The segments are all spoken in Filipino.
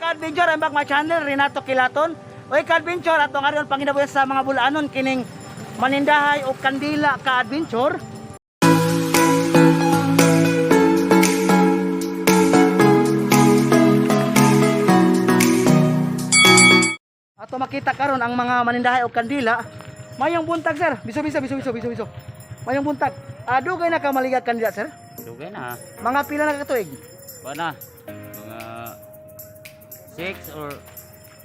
ka-adventure, ang back my channel, Renato Kilaton. Oy ka-adventure, atong aron panginabuhi sa mga bulanon kining manindahay o kandila ka-adventure. Ato makita karon ang mga manindahay o kandila. Mayong buntag sir, biso. Mayong buntag. Dugay na ka maligag kandila sir? Dugay na. Mga pila na katuig? Bana. Mga 6 or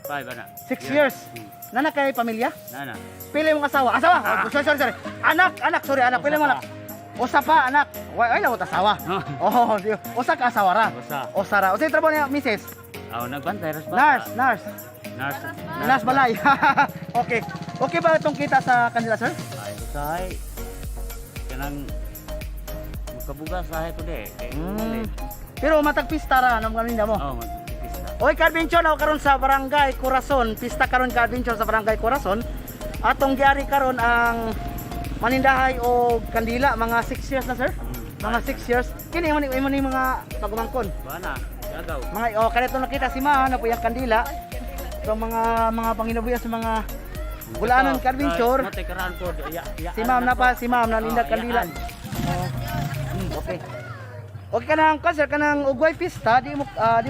5 ana. 6 years. Nana kay pamilya? Nana. Pili mong asawa. Asawa? Sorry. Anak, sorry, anak. Pili mo anak. Usa pa, anak. Ay, nawot asawa. Oh, usa ka asawa ra. Usa ra. Usa trabaho niya, misis? Nagbantay ras bata. Nurse. Nurse balay. Okay. Okay ba itong kita sa kanila, sir? Ay, usahay. Kanang makabugas sahay ko de. Pero matag pista ra nang kaninda mo. Oh, magpista. Oy, ka-adventure na karon sa Barangay Corazon. Pista karon ka-adventure sa Barangay Corazon. Atong giari karon ang manindahay o kandila mga 6 years na, sir. Mga 6 years. Kini mo ni mga pagumangkon. Bana. Gagaw. Mga kanito nakita si Ma na po yung kandila. So mga panginabuhi sa mga bulanon ka-adventure. Si Ma'am na pa, si Ma'am na linda kandila. Okay. Okay ka nang concert ka nang ugway pista, di mo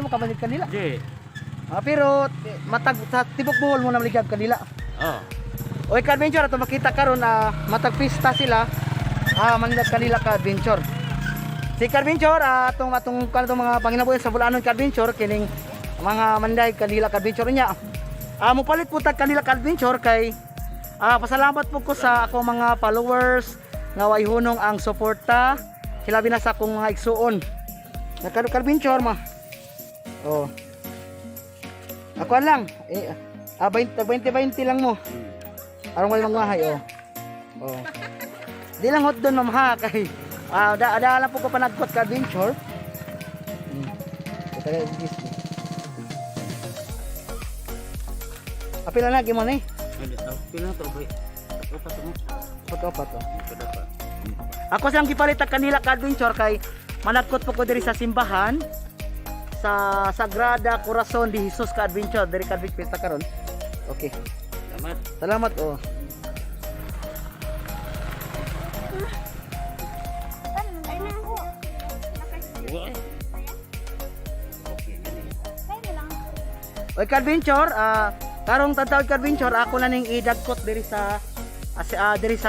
kamalig kandila. Di. Pero matag sa tibok buhol mo na maligag kandila. Oh. Oy ka-adventure ato makita karon na matag pista sila. Maligag kandila ka-adventure. Si ka-adventure atong mga panginabuhi sa bulanon ka-adventure kining mga manday kandila ka-adventure niya. Mupalit po tag kandila ka-adventure kay pasalamat po ko sa ako mga followers nga way hunong ang suporta. Sila binasa kong mga igsuon. Nagka-adventure ma. Oh. Ako lang. 20 lang mo. Arong wala mangwahay oh. Oh. Di lang hot doon ma'am ha kay ada po ko pa nagkot ka-adventure. Ito Disney. Apila na gimo ni? Pila to bay. Upat mo. Opat to. Ako silang gipalit ang kanila ka-adventure kay managkot po ko diri sa simbahan sa Sagrada Corazon de Jesus ka-adventure diri ka-adventure pista karon. Okay. Salamat oh. Oy ka-adventure, karong tantawid ka-adventure ako na ning idagkot diri sa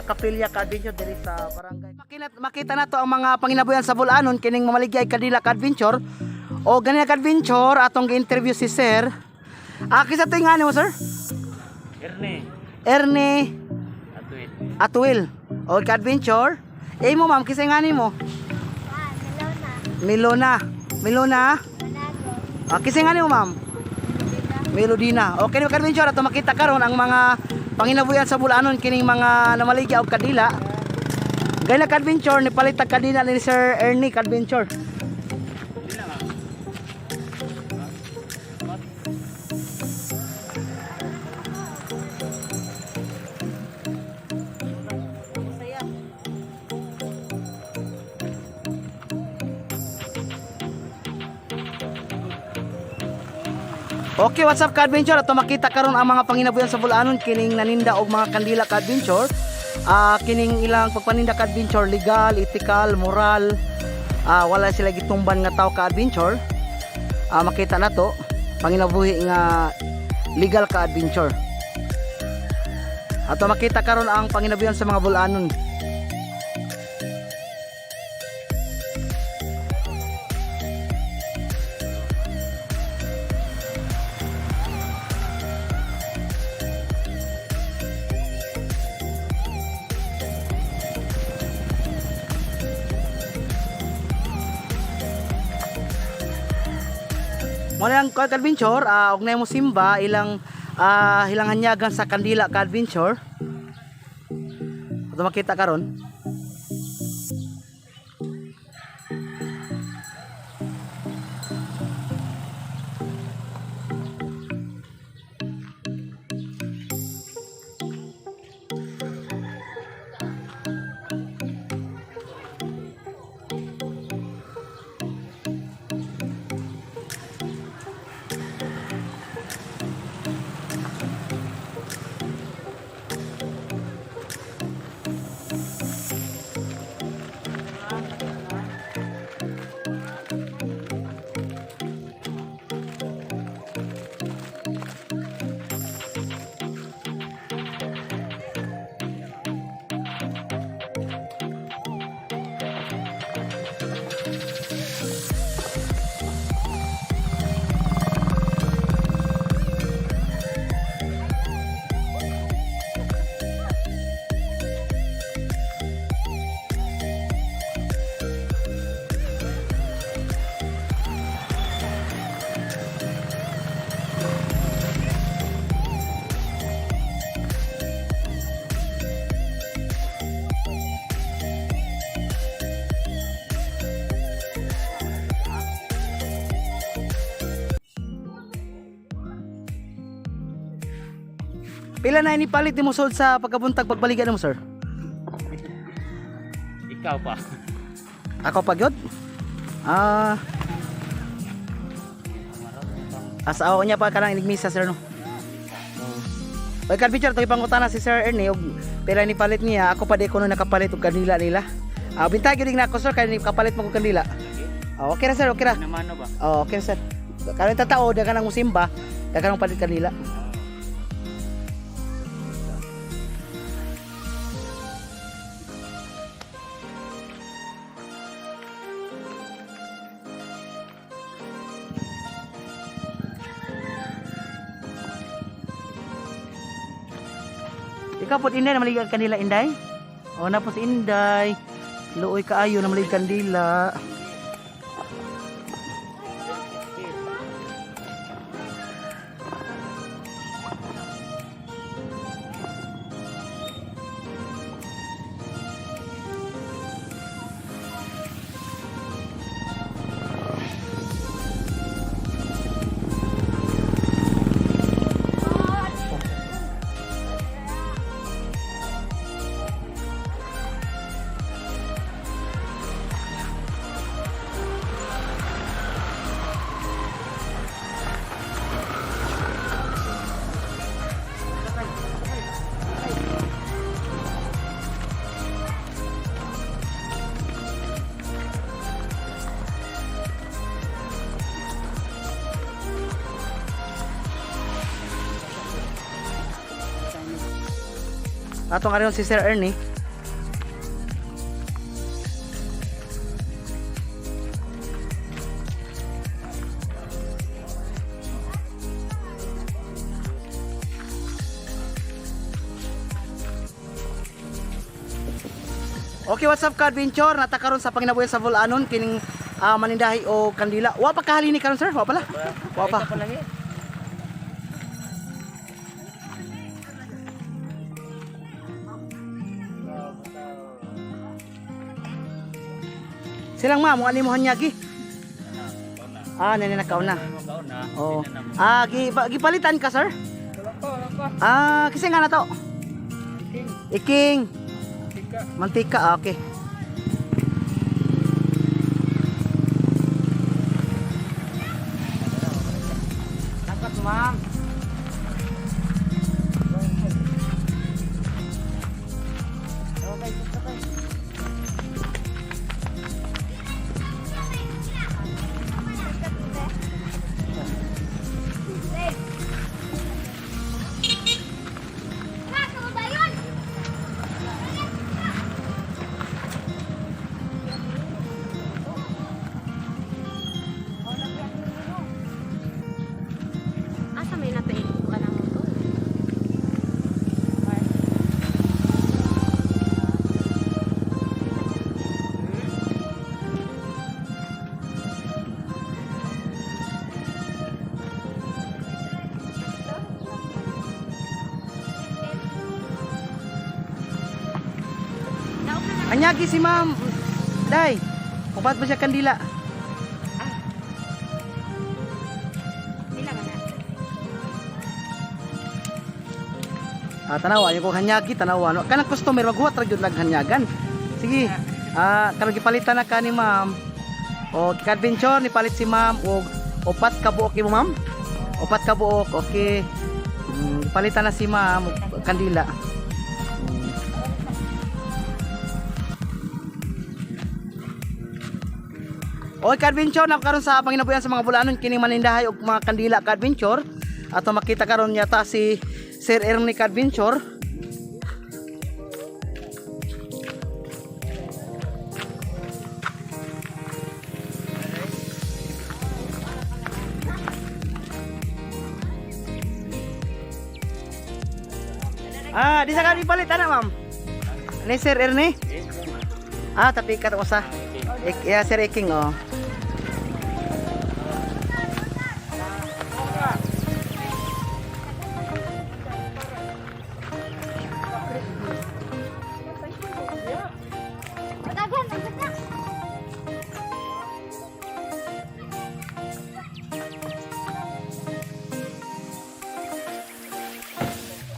kapilya ka-adventure diri sa barangay. Makita na to ang mga panginabuyan sa bulanon kining mamaligay kandila ka-adventure. O ganina ka-adventure atong gi-interview si sir. Kisa to nga mo sir? Erne Atuil. O ka-adventure. Mo ma'am kisa nga mo? Milona. Kisa nga mo ma'am? Melodina. Okay, ka-adventure ato makita karon ang mga panginabuyan sa bulanon kining mga namaligya og kadila. Gayna ka-adventure ni palit tag kadila ni Sir Ernie ka-adventure. Okay, what's up ka-adventure? Ato makita karon ang mga panginabuyan sa bulanon kining naninda og mga kandila ka-adventure. Kining ilang pagpaninda ka-adventure legal, ethical, moral. Wala sila gitumban nga tao ka-adventure. Makita na to panginabuhi nga legal ka-adventure. Ato makita karon ang panginabuyan sa mga bulanon. Walang ka-adventure, og na mo simba ilang hanyagan sa kandila ka-adventure. Ito makita karon. Pila na ini palit mo sold sa pagkabuntag pagbalikan mo, sir? Ikaw pa. Ako pa gyud. Asa ako niya pa kanang inigmisa, sir, no. Oy, card picture to ipangutana si Sir Ernie og pila ni palit niya, ako pa di ko no nakapalit og kanila nila. Bintag gyud na ako, sir, kay ni kapalit mo og kanila. Okay ra, sir, okay ra. Naman ba? Okay, sir. Karon tatao dagan ang musimba, dagan ang palit kanila. Ikaw po Inday, namaligan kanila Inday? O na po si Inday. Luoy kaayo namaligan kanila. Atong ariyon si Sir Ernie. Okay, what's up, ka-adventure? Natakaroon sa panginabuhi sa Vulanon kining manindahi o kandila. Wa pa kahalini karon, sir? Wa pala. Wa pa. Silang ma'am, ano mo hanyagi? Naninakaw na. Oh. Gipalitan ka, sir? Kasi nga na to. Iking. Mantika, okay. Dapat, ma'am. Anyagi si ma'am. Day. Upat ba siya kandila? Tanawa, yung kung hanyagi, tanawa. No? Kanang customer, maghuwat ra gyud lag hanyagan. Sige. Kanang gipalitan na ka ni ma'am. O, ka-adventure, nipalit si ma'am. O, upat ka buok mo, ma'am? Upat ka buok, okay. Palitan na si ma'am, kandila. Okay, ka-adventure, nakaroon sa panginabuyan sa mga Vulanon kining manindahay og mga kandila, ka-adventure. Ato makita karon yata si Sir Ernie, ka-adventure. Di sa kani palit ana, ma'am. Ni Sir Ernie? Tapi kat usa. Ya Sir Eking, oh.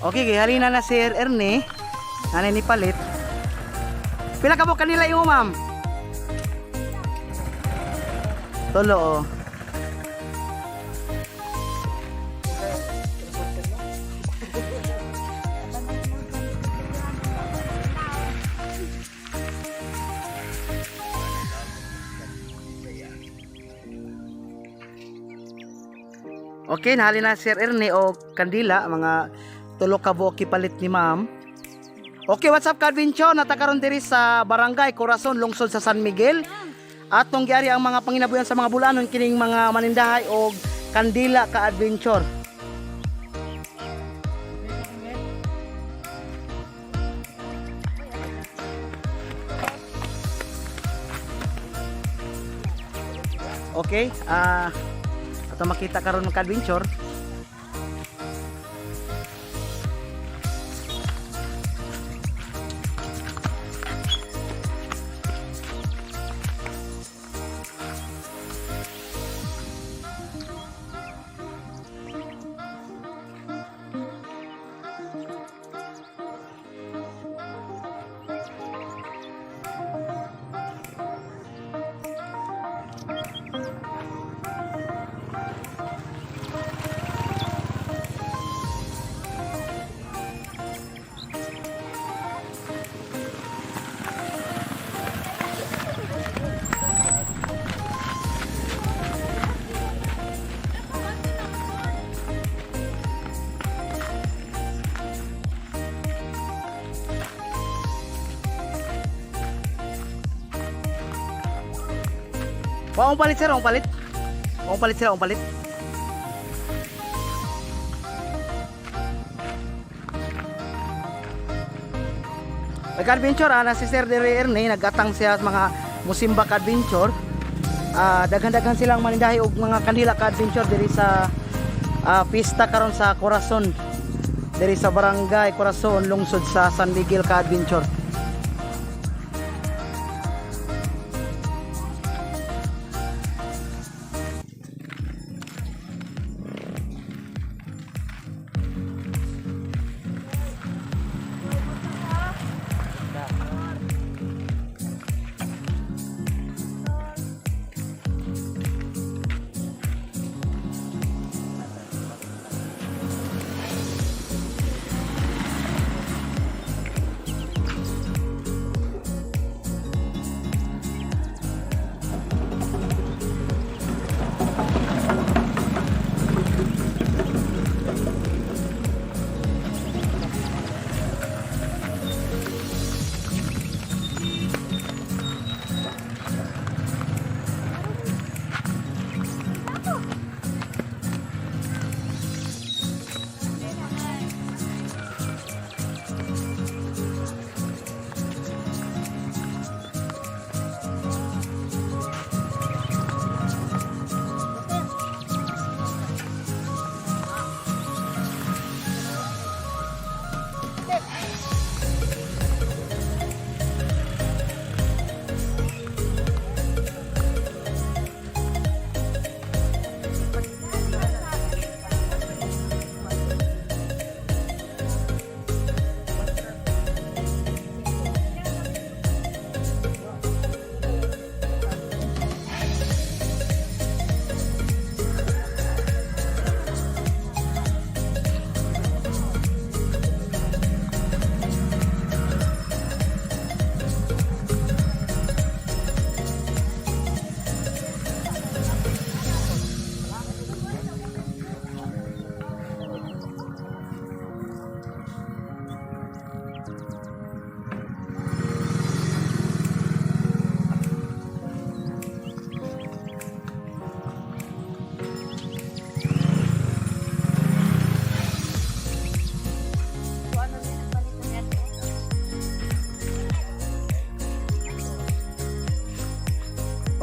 Okay, halina na si Ernie. Nanay ni palit. Pila ka mo kanila yung ma'am? Tulo oh. Okay, nahali na Sir Ernie o kandila, mga tulo ka buok kipalit ni ma'am. Okay, what's up ka-adventure? Natakaroon diri sa Barangay Corazon, lungsod sa San Miguel. Atong giari ang mga panginabuyan sa mga bulanon kining mga manindahay o kandila ka-adventure. Okay, ato makita karon ng ka-adventure. Waong palit sir, waong palit. Waong palit sir, waong palit. Nag-adventure na si Sir Ernie, nag-atang siya sa mga musimba ka-adventure. Daghan-daghan silang manindahay og mga kandila ka-adventure diri sa pista karon sa Corazon. Diri sa Barangay Corazon, lungsod sa San Miguel ka-adventure.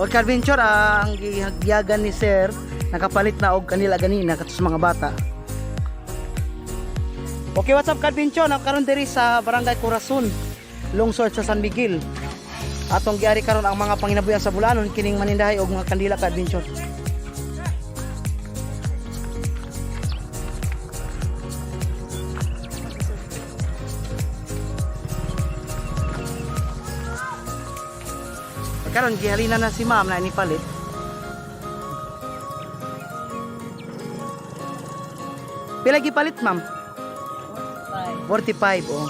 O ka-adventure, ang gihagyagan ni Sir nakapalit na og kanila ganina katus mga bata. Okay, what's up ka-adventure? Nakaroon diri sa Barangay Corazon, lungsod sa San Miguel. Atong giari karon ang mga panginabuyan sa bulanon kining manindahay og mga kandila ka-adventure. Karon gihalina na si ma'am na ini palit. Pila gipalit ma'am? 45 oh.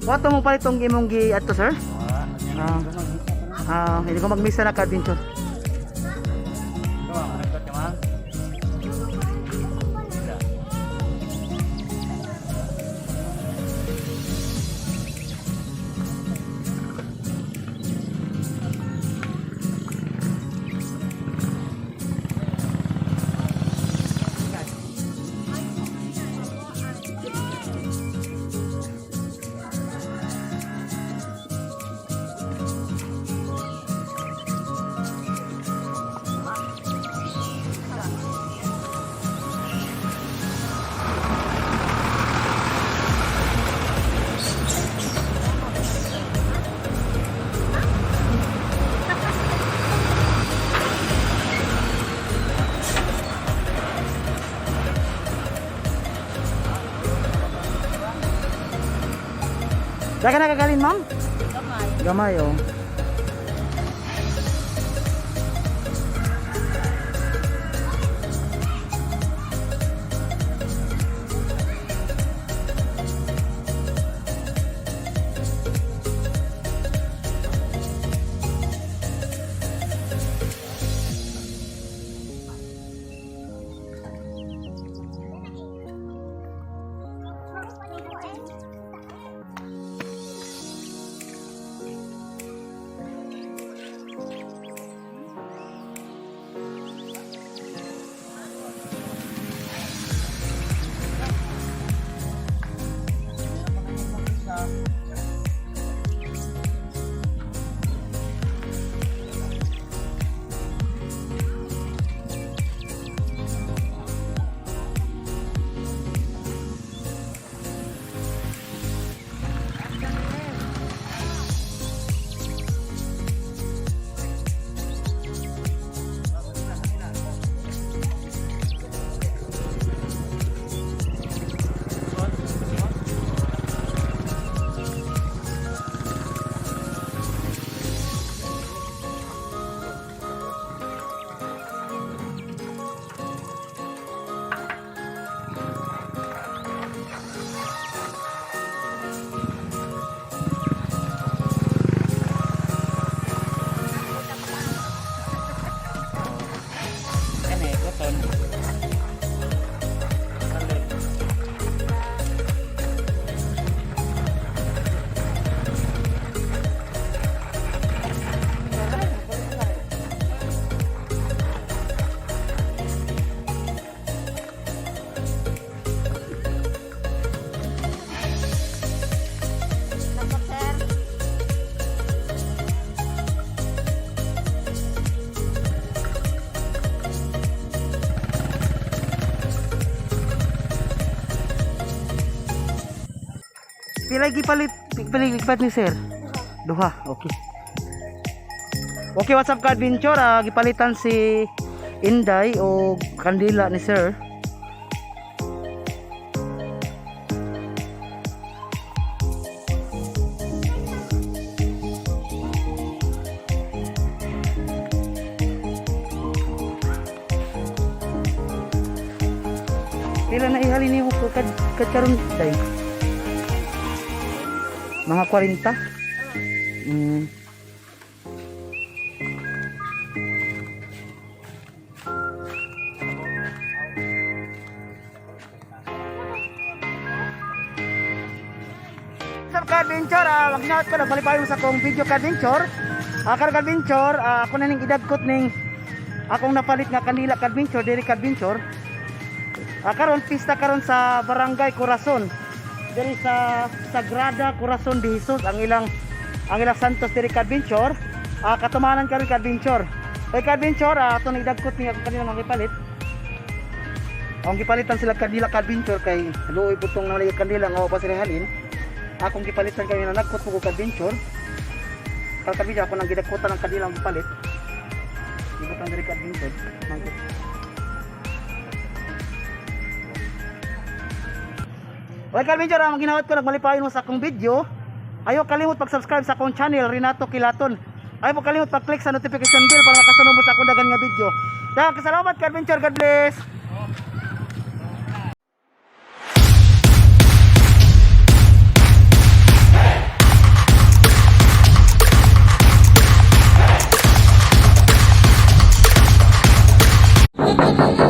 Wato mo palit tong imong gi ato sir? Hindi ko magmisa na ka-adventure. Saan ka nakagalin, ma'am? Gamay. Gamay, oh. Pila gipalit lipat ni sir? Duha, okay. Okay, what's up ka-adventure? Gipalitan si Inday o kandila ni sir. Pila na ihalin niyo ko kad karon day. Mga 40. Ka-adventure, magnawat ko nagpalipayon sa akong video ka-adventure. Karong ka-adventure, ako na ning idagkot ning akong napalit nga kanila ka-adventure, diri ka-adventure. Karon pista karon sa Barangay Corazon. Diri sa Sagrada Corazon de Jesus ang ilang santos diri ka-adventure. Katumanan karon ka-adventure. Kay ka-adventure, ato nang idagkot ning akong kanila nga gipalit. Ang gipalitan sila kanila ka-adventure kay luoy putong nang kanila nga pa sila halin. Akong gipalitan kayo na nagkot mo ko ka-adventure. Kalkabidya ako nang gidagkotan ng kanilang palit. Ikot ang diri ka-adventure. Okay ka-adventure, ang ginawat ko nagmalipayon mo sa akong video. Ayaw kalimot pag-subscribe sa akong channel, Renato Kilaton. Ayaw mo kalimot pag-click sa notification bell para makasunod mo sa akong dagan nga video. Daghang salamat ka-adventure, God bless. Thank you.